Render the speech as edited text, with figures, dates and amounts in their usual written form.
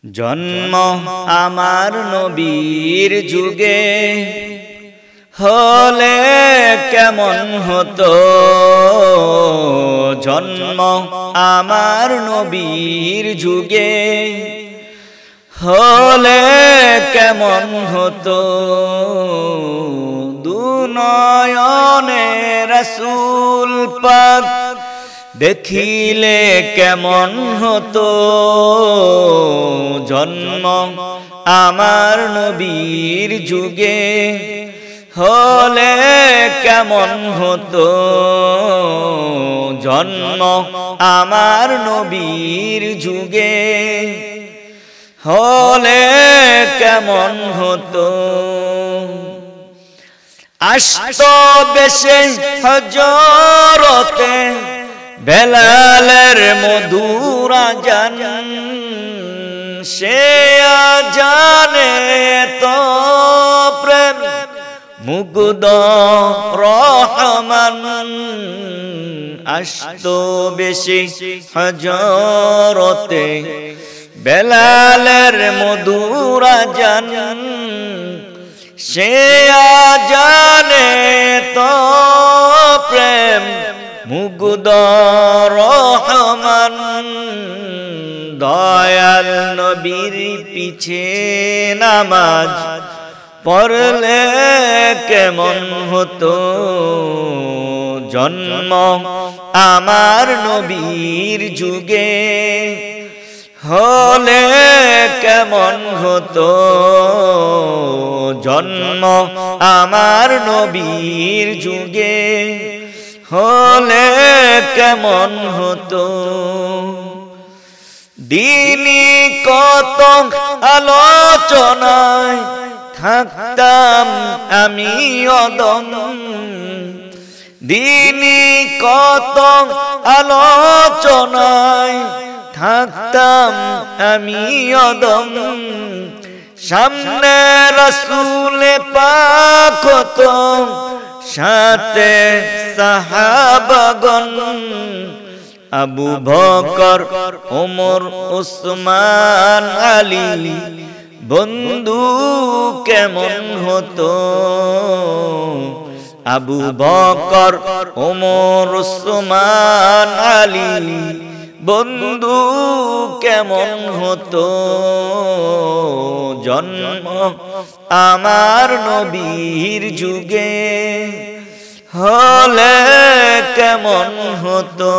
জন্ম আমার নবীর যুগে হলে কেমন হতো। জন্ম আমার নবীর যুগে হলে কেমন হতো। দুনয়নে রাসূল পাক দেখিলে কেমন হতো। জন্ম আমার নবীর যুগে হলে কেমন হতো। জন্ম আমার নবীর যুগে হলে কেমন হতো। আসতো বেশে হজরতে বেলালের মধুর আযান, সে আযানে তো প্রেম মুগ্ধ রহমান। আসতো বেশি হজরতে বেলালের মধুর আযান, সে আযানে তো প্রেম মুগ্ধ রহমান। দয়াল নবীর পিছে নামাজ পড়লে কেমন হতো। জন্ম আমার নবীর যুগে হলে কেমন হতো। জন্ম আমার নবীর যুগে হলে কেমন হতো। দিনী কত আলোচনায় থাকতাম আমি অদম। দিনী কত আলোচনায় থাকতাম আমি অদম। সামনে রাসূল পাক হতো, সাথে সাহাবাগণ। আবু বকর ওমর উসমান আলী বন্ধু কেমন হতো। আবু বকর ওমর উসমান আলী বন্ধু কেমন হতো। জন্ম আমার নবীর যুগে হলে কেমন হতো।